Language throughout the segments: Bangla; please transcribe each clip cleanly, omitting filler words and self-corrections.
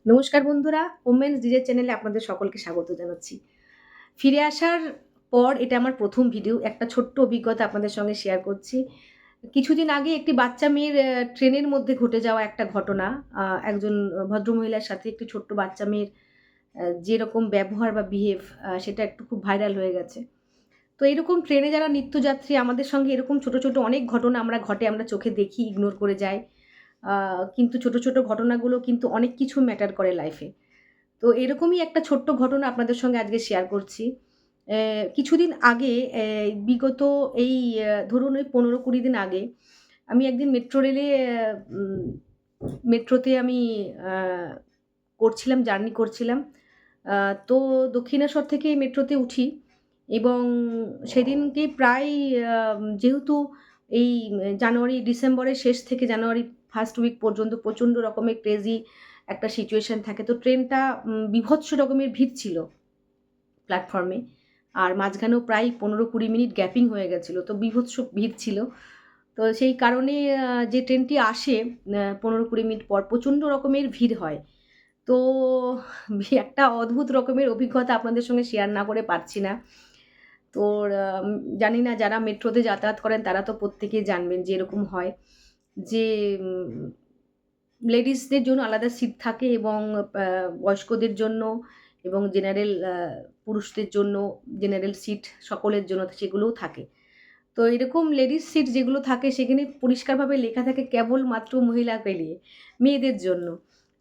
নমস্কার বন্ধুরা, ওমেন্স ডিজে চ্যানেলে আপনাদের সকলকে স্বাগত জানাচ্ছি। ফিরে আসার পর এটা আমার ১ম ভিডিও। একটা ছোট্ট অভিজ্ঞতা আপনাদের সঙ্গে শেয়ার করছি। কিছুদিন আগে একটি বাচ্চা মেয়ের ট্রেনের মধ্যে ঘটে যাওয়া একটা ঘটনা। একজন ভদ্রমহিলার সাথে একটি ছোট্ট বাচ্চা মেয়ের যেরকম ব্যবহার বা বিহেভ সেটা একটু খুব ভাইরাল হয়ে গেছে। তো এরকম ট্রেনে যারা নিত্যযাত্রী আমাদের সঙ্গে এরকম ছোট, ছোট অনেক ঘটনা আমরা চোখে দেখি, ইগনোর করে যাই। কিন্তু ছোট, ছোট ঘটনাগুলো কিন্তু অনেক কিছু ম্যাটার করে লাইফে। তো এরকমই একটা ছোট্ট ঘটনা আপনাদের সঙ্গে আজকে শেয়ার করছি। কিছুদিন আগে বিগত এই ধরুন ওই ১৫-২০ দিন আগে আমি একদিন মেট্রো রেলে উম মেট্রোতে আমি আ জার্নি করছিলাম। তো দক্ষিণেশ্বর থেকে মেট্রোতে উঠি এবং সেদিনকে প্রায় যেহেতু এই ডিসেম্বরের শেষ থেকে জানুয়ারি ফার্স্ট উইক পর্যন্ত প্রচণ্ড রকমের ক্রেজি একটা সিচুয়েশন থাকে। তো ট্রেনটা বীভৎস রকমের ভিড় ছিল প্ল্যাটফর্মে। আর মাঝখানেও প্রায় ১৫-২০ মিনিট গ্যাপিং হয়ে গেছিল। তো বীভৎস ভিড় ছিল। তো সেই কারণে যে ট্রেনটি আসে ১৫-২০ মিনিট পর প্রচণ্ড রকমের ভিড় হয়। তো একটা অদ্ভুত রকমের অভিজ্ঞতা আপনাদের সঙ্গে শেয়ার না করে পারছি না। তো আম জানি না যারা মেট্রোতে যাতায়াত করেন তারা তো প্রত্যেকেই জানবেন যে এরকম হয় যে লেডিসদের জন্য আলাদা সিট থাকে এবং বয়স্কদের জন্য এবং পুরুষদের জন্য জেনারেল সিট সকলের জন্য সেগুলোও থাকে। তো এরকম লেডিস সিট যেগুলো থাকে সেখানে পরিষ্কারভাবে লেখা থাকে কেবলমাত্র মহিলা কে লিয়ে, মেয়েদের জন্য।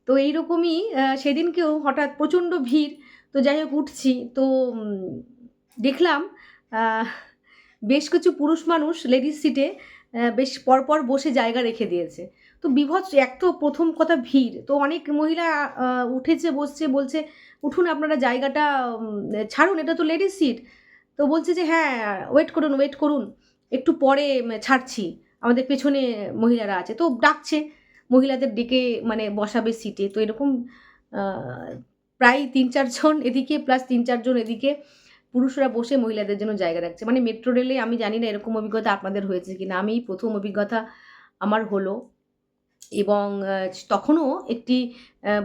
তো এইরকমই সেদিনকেও হঠাৎ প্রচণ্ড ভিড়। তো যাই হোক উঠছি। তো দেখলাম আহ বেশ কিছু পুরুষ মানুষ লেডিস সিটে বেশ পরপর বসে জায়গা রেখে দিয়েছে। তো বীভৎস এক তো ১ম কথা ভিড়। তো অনেক মহিলা আ উঠেছে, বসছে, বলছে, "উঠুন আপনারা জায়গাটা ছাড়ুন, এটা তো লেডিস সিট।" তো বলছে যে, "হ্যাঁ, ওয়েট করুন, ওয়েট করুন। একটু পরে ছাড়ছি। আমাদের পেছনে মহিলারা আছে।" তো ডাকছে মহিলাদের ডেকে মানে বসাবে সিটে। তো এরকম আ প্রায় ৩-৪ জন এদিকে প্লাস ৩-৪ জন এদিকে পুরুষরা বসে মহিলাদের জন্য জায়গা রাখছে। মানে মেট্রো রেলে আমি জানি না এরকম অভিজ্ঞতা আপনাদের হয়েছে কিনা? আমি এই ১ম অভিজ্ঞতা আমার হলো এবং তখনও একটি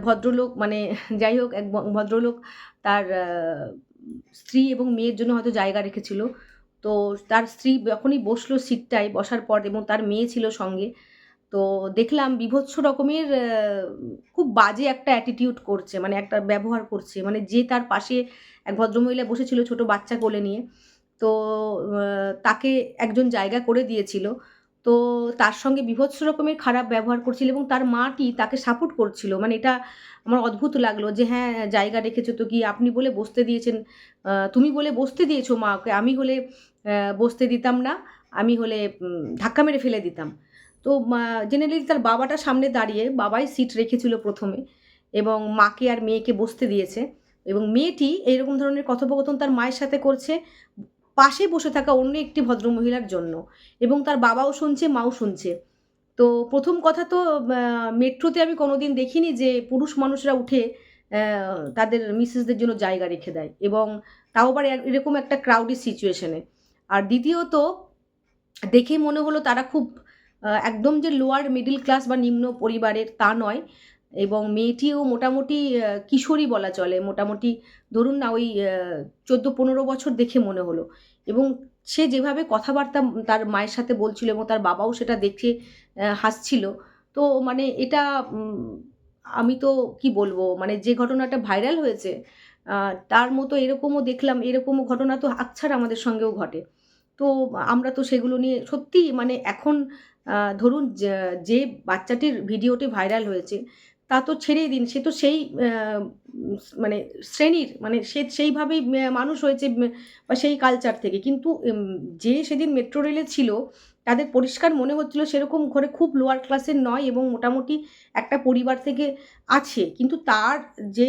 ভদ্রলোক মানে যাই হোক এক ভদ্রলোক তার স্ত্রী এবং মেয়ের জন্য হয়তো জায়গা রেখেছিল। তো তার স্ত্রী যখনই বসলো সিটটায় বসার পর এবং তার মেয়ে ছিল সঙ্গে। তো দেখলাম বীভৎস রকমের খুব বাজে একটা অ্যাটিটিউড করছে। মানে একটা ব্যবহার করছে। মানে যে তার পাশে এক ভদ্রমহিলা বসেছিল ছোট বাচ্চা কোলে নিয়ে। তো আ তাকে একজন জায়গা করে দিয়েছিল। তো তার সঙ্গে বীভৎস রকমের খারাপ ব্যবহার করছিল এবং তার মাটি তাকে সাপোর্ট করছিল। মানে এটা আমার অদ্ভুত লাগলো যে হ্যাঁ, জায়গা রেখেছো তো কি আপনি বলে বসতে দিয়েছেন, তুমি বলে বসতে দিয়েছো মা ওকে। আমি হলে বসতে দিতাম না। আমি হলে ধাক্কা মেরে ফেলে দিতাম। তো জেনারেলি তার বাবাটা সামনে দাঁড়িয়ে, বাবাই সিট রেখেছিল ১ম এ এবং মাকে আর মেয়েকে বসতে দিয়েছে এবং মেয়েটি এইরকম ধরনের কথোপকথন তার মায়ের সাথে করছে পাশে বসে থাকা অন্য একটি ভদ্রমহিলার জন্য এবং তার বাবাও শুনছে, মাও শুনছে। তো ১ম কথা তো আ মেট্রোতে আমি কোনোদিন দেখিনি যে পুরুষ মানুষরা উঠে তাদের মিসেসদের জন্য জায়গা রেখে দেয় এবং তাও আবার এরকম একটা ক্রাউডি সিচুয়েশন এ। আর দ্বিতীয়ত দেখে মনে হলো তারা খুব একদম যে লোয়ার মিডল ক্লাস বা নিম্ন পরিবারের তা নয় এবং মেয়েটিও মোটামুটি কিশোরী বলা চলে। মোটামুটি ধরুন না ওই ১৪-১৫ বছর দেখে মনে হলো এবং সে যেভাবে কথাবার্তা তার মায়ের সাথে বলছিল এবং তার বাবাও সেটা দেখে হাসছিল। তো মানে এটা আমি তো কি বলবো? মানে যে ঘটনাটা ভাইরাল হয়েছে আ তার মতো এরকমও দেখলাম, এরকমও ঘটনা তো আকছাড় আমাদের সঙ্গেও ঘটে। তো আমরা তো সেগুলো নিয়ে সত্যিই মানে এখন ধরুন যে বাচ্চাটির ভিডিওটি ভাইরাল হয়েছে, তা তো ছেড়েই দিন। সে তো সেই মানে শ্রেণীর মানে সে সেইভাবেই মানুষ হয়েছে বা সেই কালচার থেকে। কিন্তু যে সেদিন মেট্রো রেলে ছিল, তাদের পরিষ্কার মনে হচ্ছিল সেরকম ঘরে খুব লোয়ার ক্লাসের নয় এবং মোটামুটি একটা পরিবার থেকে আছে। কিন্তু তার যে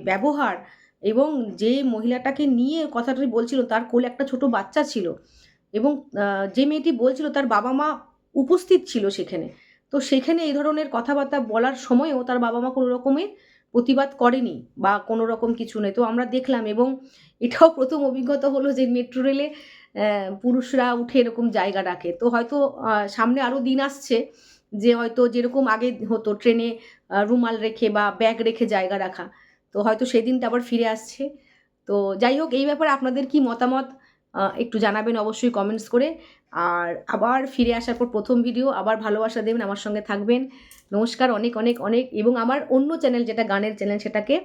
ব্যবহার এবং যে মহিলাটাকে নিয়ে কথাটি বলছিল তার কোলে একটা ছোট বাচ্চা ছিল এবং আ যে মেয়েটি বলছিল তার বাবা-মা উপস্থিত ছিল সেখানে। তো সেখানে এই ধরনের কথাবার্তা বলার সময়েও তার বাবা-মা কোনো রকমের প্রতিবাদ করেনি বা কোনো রকম কিছু নেই। তো আমরা দেখলাম এবং এটাও ১ম অভিজ্ঞতা হলো যে মেট্রো রেলে পুরুষরা উঠে এরকম জায়গা রাখে। তো হয়তো সামনে আরো দিন আসছে যে হয়তো যেরকম আগে হতো ট্রেনে রুমাল রেখে বা ব্যাগ রেখে জায়গা রাখা। তো হয়তো সেই দিনটা আবার ফিরে আসছে। তো যাই হোক, এই ব্যাপারে আপনাদের কি মতামত একটু জানাবেন অবশ্যই কমেন্টস করে। আর আবার ফিরে আসার পর প্রথম ভিডিও, আবার ভালোবাসা দেবেন, আমার সঙ্গে থাকবেন। নমস্কার, অনেক অনেক অনেক। এবং আমার অন্য চ্যানেল যেটা গানের চ্যানেল, সেটাকে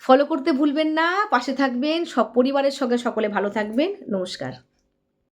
ফলো করতে ভুলবেন না, পাশে থাকবেন, সব পরিবারের সঙ্গে সকলে ভালো থাকবেন। নমস্কার।